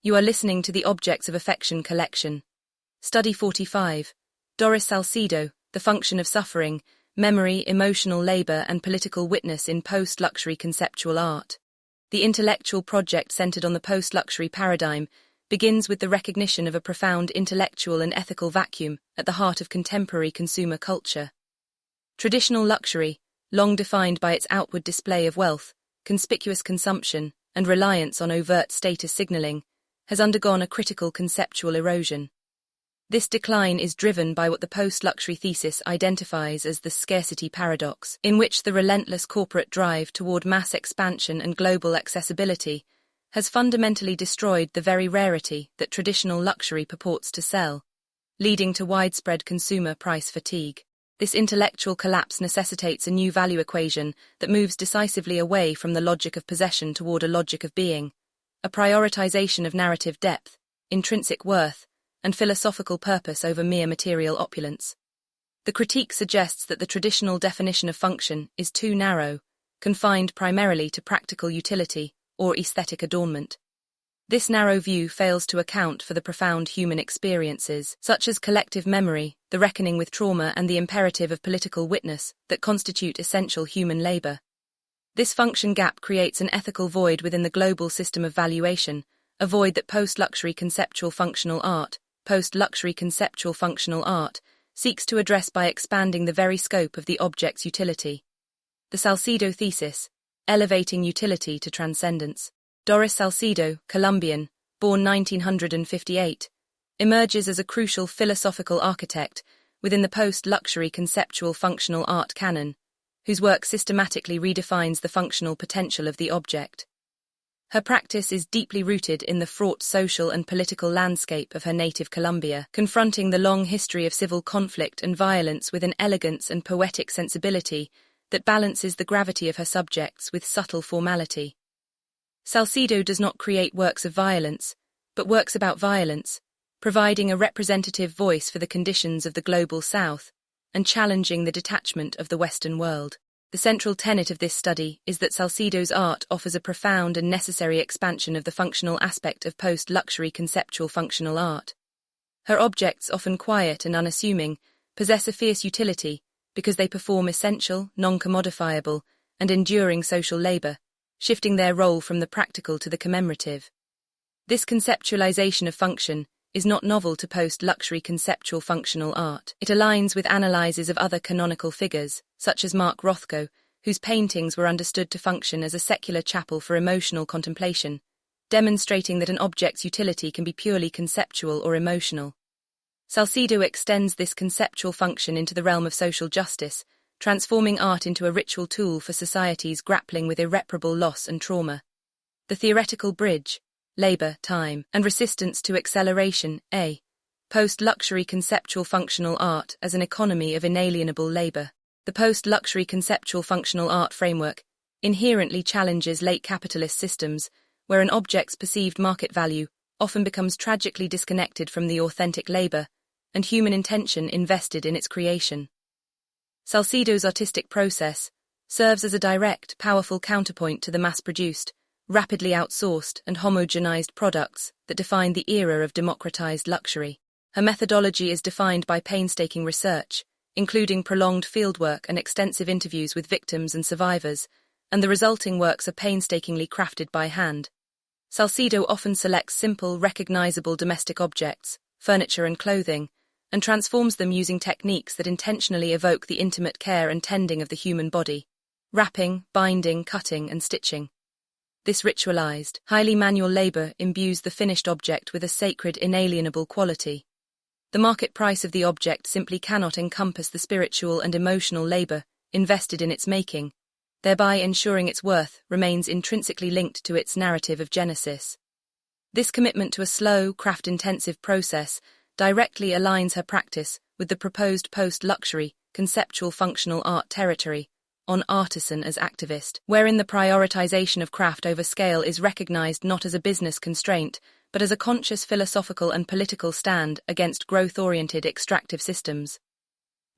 You are listening to the Objects of Affection collection. Study 45. Doris Salcedo, The Function of Suffering, Memory, Emotional Labor and Political Witness in Post-Luxury Conceptual Art. The intellectual project centered on the post-luxury paradigm begins with the recognition of a profound intellectual and ethical vacuum at the heart of contemporary consumer culture. Traditional luxury, long defined by its outward display of wealth, conspicuous consumption, and reliance on overt status signaling, has undergone a critical conceptual erosion. This decline is driven by what the post-luxury thesis identifies as the scarcity paradox, in which the relentless corporate drive toward mass expansion and global accessibility has fundamentally destroyed the very rarity that traditional luxury purports to sell, leading to widespread consumer price fatigue. This intellectual collapse necessitates a new value equation that moves decisively away from the logic of possession toward a logic of being, a prioritization of narrative depth, intrinsic worth, and philosophical purpose over mere material opulence. The critique suggests that the traditional definition of function is too narrow, confined primarily to practical utility or aesthetic adornment. This narrow view fails to account for the profound human experiences, such as collective memory, the reckoning with trauma, and the imperative of political witness that constitute essential human labor. This function gap creates an ethical void within the global system of valuation, a void that post-luxury conceptual functional art seeks to address by expanding the very scope of the object's utility. The Salcedo thesis, elevating utility to transcendence. Doris Salcedo, Colombian, born 1958, emerges as a crucial philosophical architect within the post-luxury conceptual functional art canon, whose work systematically redefines the functional potential of the object. Her practice is deeply rooted in the fraught social and political landscape of her native Colombia, confronting the long history of civil conflict and violence with an elegance and poetic sensibility that balances the gravity of her subjects with subtle formality. Salcedo does not create works of violence, but works about violence, providing a representative voice for the conditions of the global South and challenging the detachment of the Western world. The central tenet of this study is that Salcedo's art offers a profound and necessary expansion of the functional aspect of post-luxury conceptual functional art. Her objects, often quiet and unassuming, possess a fierce utility because they perform essential, non-commodifiable, and enduring social labor, shifting their role from the practical to the commemorative. This conceptualization of function is not novel to post-luxury conceptual functional art. It aligns with analyses of other canonical figures, such as Mark Rothko, whose paintings were understood to function as a secular chapel for emotional contemplation, demonstrating that an object's utility can be purely conceptual or emotional. Salcedo extends this conceptual function into the realm of social justice, transforming art into a ritual tool for societies grappling with irreparable loss and trauma. The theoretical bridge, labor, time, and resistance to acceleration, post-luxury conceptual functional art as an economy of inalienable labor. The post-luxury conceptual functional art framework inherently challenges late capitalist systems where an object's perceived market value often becomes tragically disconnected from the authentic labor and human intention invested in its creation. Salcedo's artistic process serves as a direct, powerful counterpoint to the mass-produced, rapidly outsourced and homogenized products that define the era of democratized luxury. Her methodology is defined by painstaking research, including prolonged fieldwork and extensive interviews with victims and survivors, and the resulting works are painstakingly crafted by hand. Salcedo often selects simple, recognizable domestic objects, furniture and clothing, and transforms them using techniques that intentionally evoke the intimate care and tending of the human body: wrapping, binding, cutting, and stitching. This ritualized, highly manual labor imbues the finished object with a sacred, inalienable quality. The market price of the object simply cannot encompass the spiritual and emotional labor invested in its making, thereby ensuring its worth remains intrinsically linked to its narrative of genesis. This commitment to a slow, craft-intensive process directly aligns her practice with the proposed post-luxury, conceptual functional art territory, on artisan as activist, wherein the prioritization of craft over scale is recognized not as a business constraint, but as a conscious philosophical and political stand against growth-oriented extractive systems.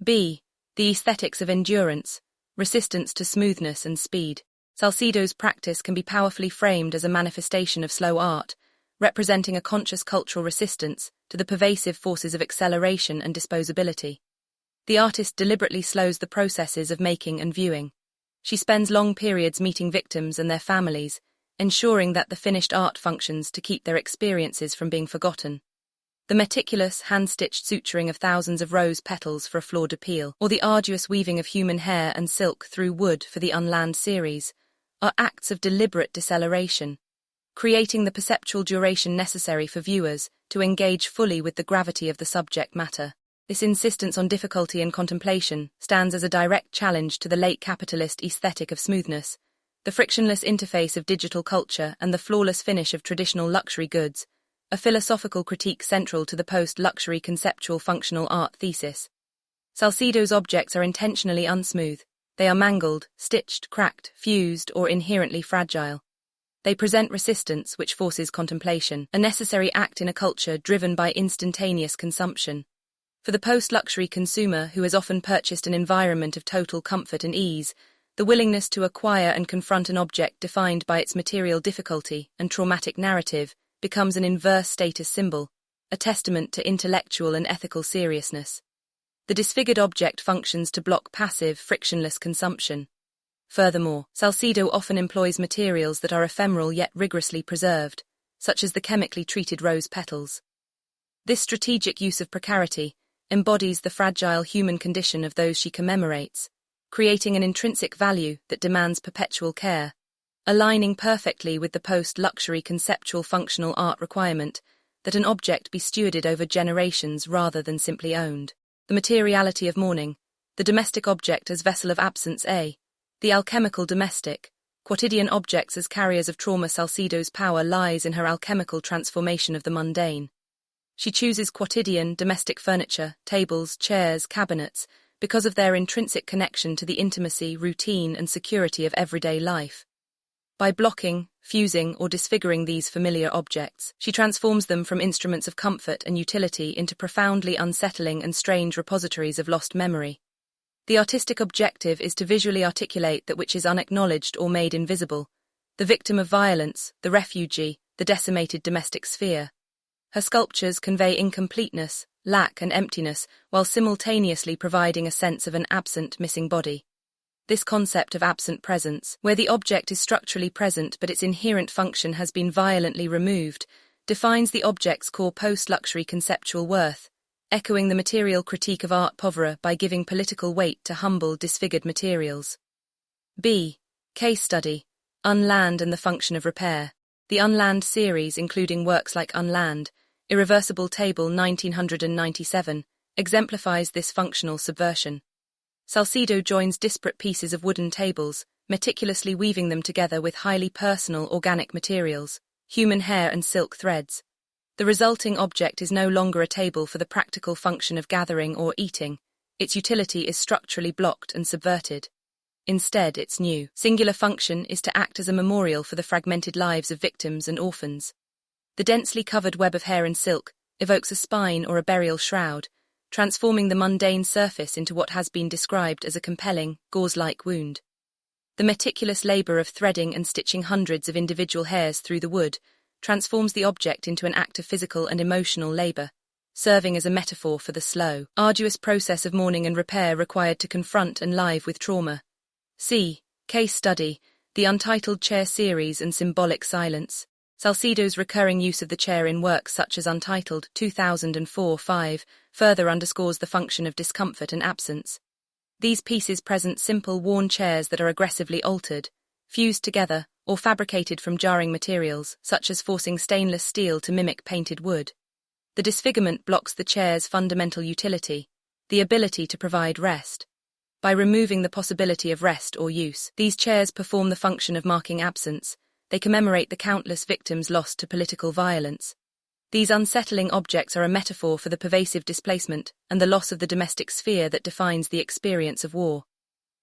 B. The aesthetics of endurance, resistance to smoothness and speed. Salcedo's practice can be powerfully framed as a manifestation of slow art, representing a conscious cultural resistance to the pervasive forces of acceleration and disposability. The artist deliberately slows the processes of making and viewing. She spends long periods meeting victims and their families, ensuring that the finished art functions to keep their experiences from being forgotten. The meticulous, hand-stitched suturing of thousands of rose petals for a fleur de petal, or the arduous weaving of human hair and silk through wood for the Unland series, are acts of deliberate deceleration, creating the perceptual duration necessary for viewers to engage fully with the gravity of the subject matter. This insistence on difficulty and contemplation stands as a direct challenge to the late capitalist aesthetic of smoothness, the frictionless interface of digital culture and the flawless finish of traditional luxury goods, a philosophical critique central to the post-luxury conceptual functional art thesis. Salcedo's objects are intentionally unsmooth. They are mangled, stitched, cracked, fused, or inherently fragile. They present resistance which forces contemplation, a necessary act in a culture driven by instantaneous consumption. For the post-luxury consumer who has often purchased an environment of total comfort and ease, the willingness to acquire and confront an object defined by its material difficulty and traumatic narrative becomes an inverse status symbol, a testament to intellectual and ethical seriousness. The disfigured object functions to block passive, frictionless consumption. Furthermore, Salcedo often employs materials that are ephemeral yet rigorously preserved, such as the chemically treated rose petals. This strategic use of precarity embodies the fragile human condition of those she commemorates, creating an intrinsic value that demands perpetual care, aligning perfectly with the post-luxury conceptual functional art requirement that an object be stewarded over generations rather than simply owned. The materiality of mourning, the domestic object as vessel of absence the alchemical domestic, quotidian objects as carriers of trauma. Salcedo's power lies in her alchemical transformation of the mundane. She chooses quotidian, domestic furniture, tables, chairs, cabinets, because of their intrinsic connection to the intimacy, routine, and security of everyday life. By blocking, fusing, or disfiguring these familiar objects, she transforms them from instruments of comfort and utility into profoundly unsettling and strange repositories of lost memory. The artistic objective is to visually articulate that which is unacknowledged or made invisible, the victim of violence, the refugee, the decimated domestic sphere. Her sculptures convey incompleteness, lack, and emptiness, while simultaneously providing a sense of an absent, missing body. This concept of absent presence, where the object is structurally present but its inherent function has been violently removed, defines the object's core post-luxury conceptual worth, echoing the material critique of art pauvre by giving political weight to humble, disfigured materials. B. Case study: Unland and the function of repair. The Unland series, including works like Unland, Irreversible Table 1997, exemplifies this functional subversion. Salcedo joins disparate pieces of wooden tables, meticulously weaving them together with highly personal organic materials, human hair and silk threads. The resulting object is no longer a table for the practical function of gathering or eating. Its utility is structurally blocked and subverted. Instead, its new, singular function is to act as a memorial for the fragmented lives of victims and orphans. The densely covered web of hair and silk evokes a spine or a burial shroud, transforming the mundane surface into what has been described as a compelling, gauze-like wound. The meticulous labor of threading and stitching hundreds of individual hairs through the wood transforms the object into an act of physical and emotional labor, serving as a metaphor for the slow, arduous process of mourning and repair required to confront and live with trauma. C. Case study: The Untitled Chair series and Symbolic Silence. Salcedo's recurring use of the chair in works such as Untitled 2004-5 further underscores the function of discomfort and absence. These pieces present simple, worn chairs that are aggressively altered, fused together, or fabricated from jarring materials, such as forcing stainless steel to mimic painted wood. The disfigurement blocks the chair's fundamental utility, the ability to provide rest. By removing the possibility of rest or use, these chairs perform the function of marking absence. They commemorate the countless victims lost to political violence. These unsettling objects are a metaphor for the pervasive displacement and the loss of the domestic sphere that defines the experience of war.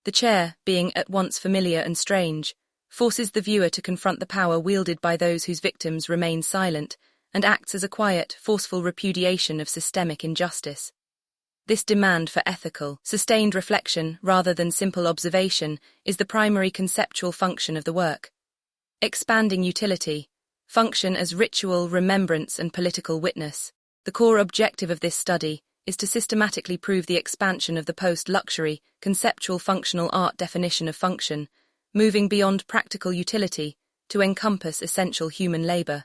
The chair, being at once familiar and strange, forces the viewer to confront the power wielded by those whose victims remain silent, and acts as a quiet, forceful repudiation of systemic injustice. This demand for ethical, sustained reflection rather than simple observation is the primary conceptual function of the work. Expanding utility. Function as ritual, remembrance, and political witness. The core objective of this study is to systematically prove the expansion of the post-luxury, conceptual functional art definition of function, moving beyond practical utility to encompass essential human labor.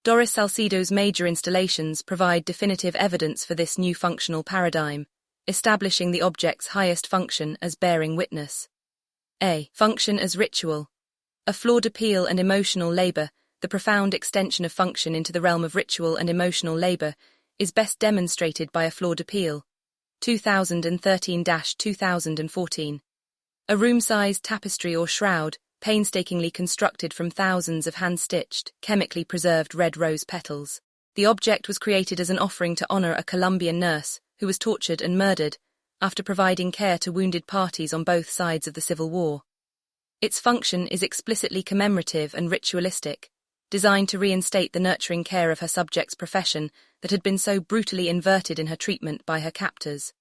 Doris Salcedo's major installations provide definitive evidence for this new functional paradigm, establishing the object's highest function as bearing witness. A. Function as ritual. A flawed appeal and emotional labor, the profound extension of function into the realm of ritual and emotional labor, is best demonstrated by a flawed appeal. 2013-2014. A room-sized tapestry or shroud, painstakingly constructed from thousands of hand-stitched, chemically preserved red rose petals. The object was created as an offering to honor a Colombian nurse who was tortured and murdered after providing care to wounded parties on both sides of the Civil War. Its function is explicitly commemorative and ritualistic, designed to reinstate the nurturing care of her subject's profession that had been so brutally inverted in her treatment by her captors.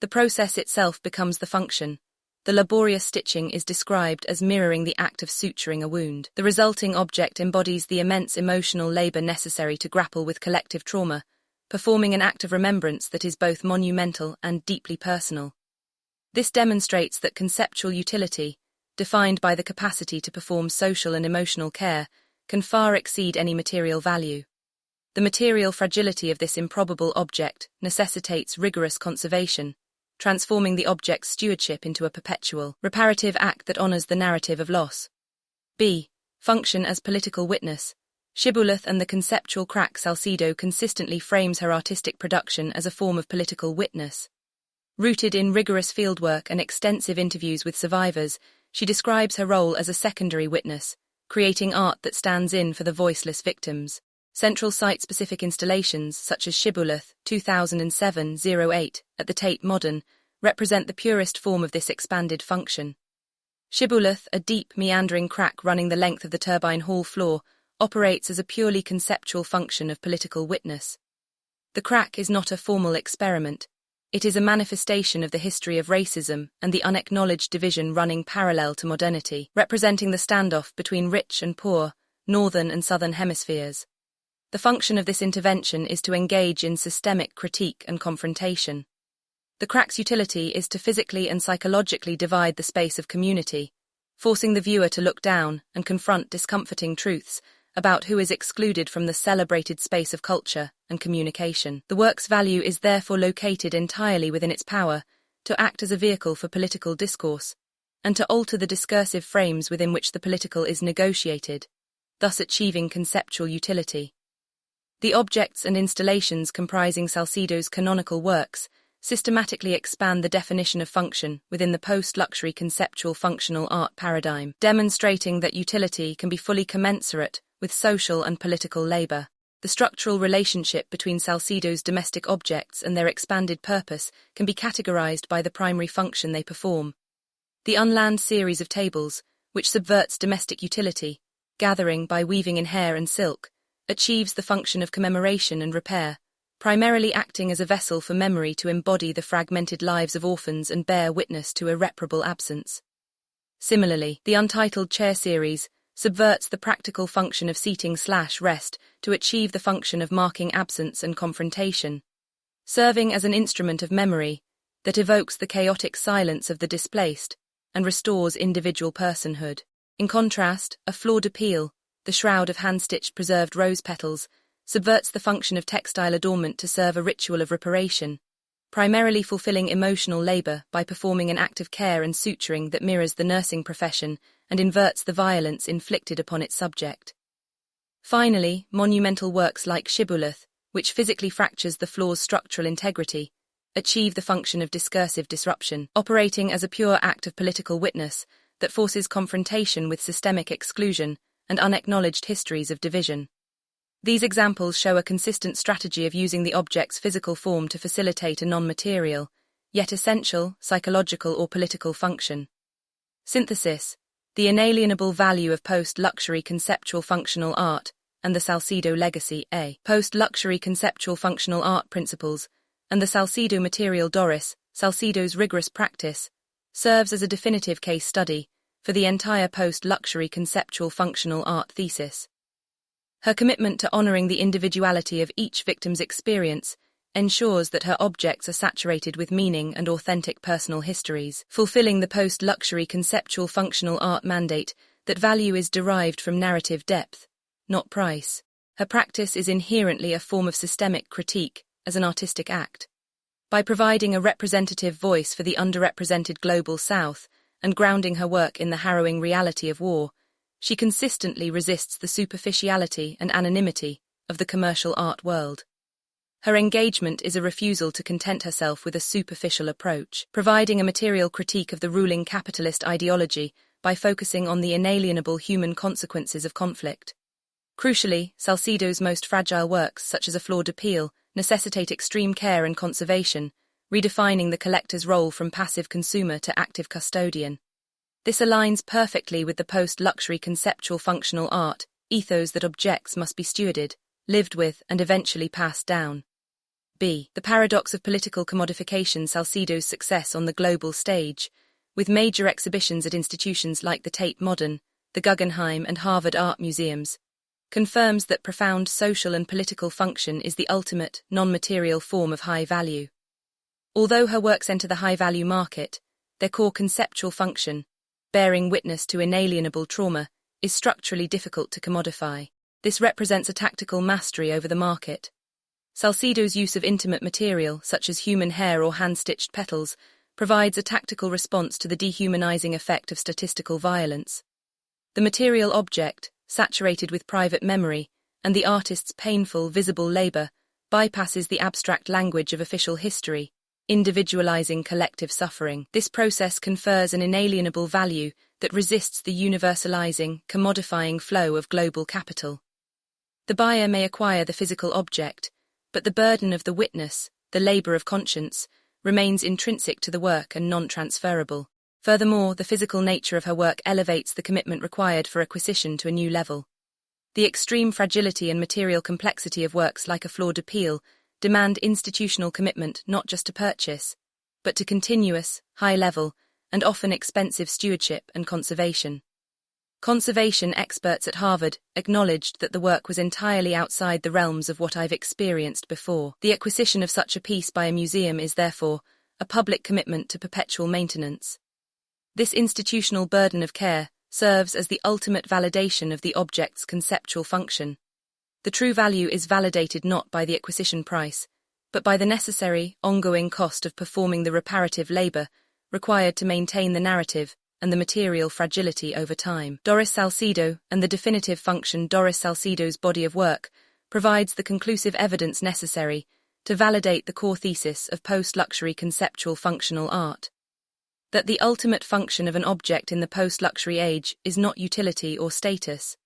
The process itself becomes the function. The laborious stitching is described as mirroring the act of suturing a wound. The resulting object embodies the immense emotional labor necessary to grapple with collective trauma, performing an act of remembrance that is both monumental and deeply personal. This demonstrates that conceptual utility, defined by the capacity to perform social and emotional care, can far exceed any material value. The material fragility of this improbable object necessitates rigorous conservation, transforming the object's stewardship into a perpetual, reparative act that honors the narrative of loss. B. Function as political witness. Shibboleth and the conceptual crack. Salcedo consistently frames her artistic production as a form of political witness. Rooted in rigorous fieldwork and extensive interviews with survivors, she describes her role as a secondary witness, creating art that stands in for the voiceless victims. Central site-specific installations, such as Shibboleth 2007-08 at the Tate Modern, represent the purest form of this expanded function. Shibboleth, a deep, meandering crack running the length of the turbine hall floor, operates as a purely conceptual function of political witness. The crack is not a formal experiment. It is a manifestation of the history of racism and the unacknowledged division running parallel to modernity, representing the standoff between rich and poor, northern and southern hemispheres. The function of this intervention is to engage in systemic critique and confrontation. The crack's utility is to physically and psychologically divide the space of community, forcing the viewer to look down and confront discomforting truths about who is excluded from the celebrated space of culture and communication. The work's value is therefore located entirely within its power to act as a vehicle for political discourse, and to alter the discursive frames within which the political is negotiated, thus achieving conceptual utility. The objects and installations comprising Salcedo's canonical works systematically expand the definition of function within the post-luxury conceptual functional art paradigm, demonstrating that utility can be fully commensurate with social and political labor. The structural relationship between Salcedo's domestic objects and their expanded purpose can be categorized by the primary function they perform. The unlanded series of tables, which subverts domestic utility, gathering by weaving in hair and silk, achieves the function of commemoration and repair, primarily acting as a vessel for memory to embody the fragmented lives of orphans and bear witness to irreparable absence. Similarly, the Untitled Chair series subverts the practical function of seating/rest to achieve the function of marking absence and confrontation, serving as an instrument of memory that evokes the chaotic silence of the displaced and restores individual personhood. In contrast, a flawed appeal, the shroud of hand-stitched preserved rose petals, subverts the function of textile adornment to serve a ritual of reparation, primarily fulfilling emotional labor by performing an act of care and suturing that mirrors the nursing profession and inverts the violence inflicted upon its subject. Finally, monumental works like Shibboleth, which physically fractures the floor's structural integrity, achieve the function of discursive disruption, operating as a pure act of political witness that forces confrontation with systemic exclusion and unacknowledged histories of division. These examples show a consistent strategy of using the object's physical form to facilitate a non-material, yet essential, psychological or political function. Synthesis: the inalienable value of post-luxury conceptual functional art and the Salcedo legacy. A. Post-luxury conceptual functional art principles and the Salcedo material. Doris Salcedo's rigorous practice serves as a definitive case study for the entire post-luxury conceptual functional art thesis. Her commitment to honoring the individuality of each victim's experience ensures that her objects are saturated with meaning and authentic personal histories, fulfilling the post-luxury conceptual functional art mandate that value is derived from narrative depth, not price. Her practice is inherently a form of systemic critique as an artistic act. By providing a representative voice for the underrepresented global South and grounding her work in the harrowing reality of war, she consistently resists the superficiality and anonymity of the commercial art world. Her engagement is a refusal to content herself with a superficial approach, providing a material critique of the ruling capitalist ideology by focusing on the inalienable human consequences of conflict. Crucially, Salcedo's most fragile works, such as A Fleur de Peel, necessitate extreme care and conservation, redefining the collector's role from passive consumer to active custodian. This aligns perfectly with the post-luxury conceptual functional art ethos that objects must be stewarded, lived with, and eventually passed down. B. The paradox of political commodification. Salcedo's success on the global stage, with major exhibitions at institutions like the Tate Modern, the Guggenheim and Harvard Art Museums, confirms that profound social and political function is the ultimate, non-material form of high value. Although her works enter the high-value market, their core conceptual function, bearing witness to inalienable trauma, is structurally difficult to commodify. This represents a tactical mastery over the market. Salcedo's use of intimate material, such as human hair or hand-stitched petals, provides a tactical response to the dehumanizing effect of statistical violence. The material object, saturated with private memory, and the artist's painful, visible labor, bypasses the abstract language of official history, individualizing collective suffering. This process confers an inalienable value that resists the universalizing, commodifying flow of global capital. The buyer may acquire the physical object, but the burden of the witness, the labor of conscience, remains intrinsic to the work and non-transferable. Furthermore, the physical nature of her work elevates the commitment required for acquisition to a new level. The extreme fragility and material complexity of works like A Fleur de Peel demand institutional commitment not just to purchase, but to continuous, high-level, and often expensive stewardship and conservation. Conservation experts at Harvard acknowledged that the work was entirely outside the realms of what I've experienced before. The acquisition of such a piece by a museum is therefore a public commitment to perpetual maintenance. This institutional burden of care serves as the ultimate validation of the object's conceptual function. The true value is validated not by the acquisition price, but by the necessary, ongoing cost of performing the reparative labor required to maintain the narrative and the material fragility over time. Doris Salcedo and the definitive function. Doris Salcedo's body of work provides the conclusive evidence necessary to validate the core thesis of post-luxury conceptual functional art. That the ultimate function of an object in the post-luxury age is not utility or status,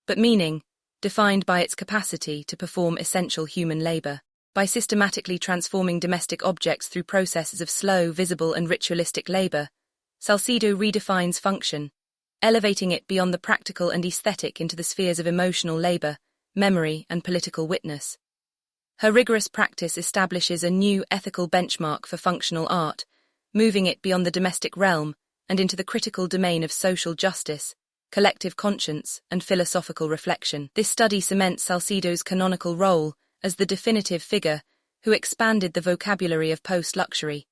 but meaning, defined by its capacity to perform essential human labor. By systematically transforming domestic objects through processes of slow, visible and ritualistic labor, Salcedo redefines function, elevating it beyond the practical and aesthetic into the spheres of emotional labor, memory and political witness. Her rigorous practice establishes a new ethical benchmark for functional art, moving it beyond the domestic realm and into the critical domain of social justice, collective conscience, and philosophical reflection. This study cements Salcedo's canonical role as the definitive figure who expanded the vocabulary of post-luxury,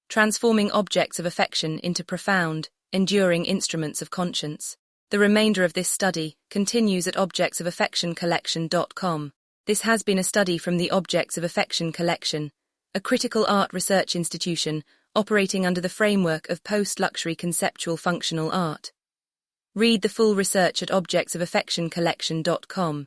transforming objects of affection into profound, enduring instruments of conscience. The remainder of this study continues at objectsofaffectioncollection.com. This has been a study from the Objects of Affection Collection, a critical art research institution operating under the framework of post-luxury conceptual functional art. Read the full research at objectsofaffectioncollection.com.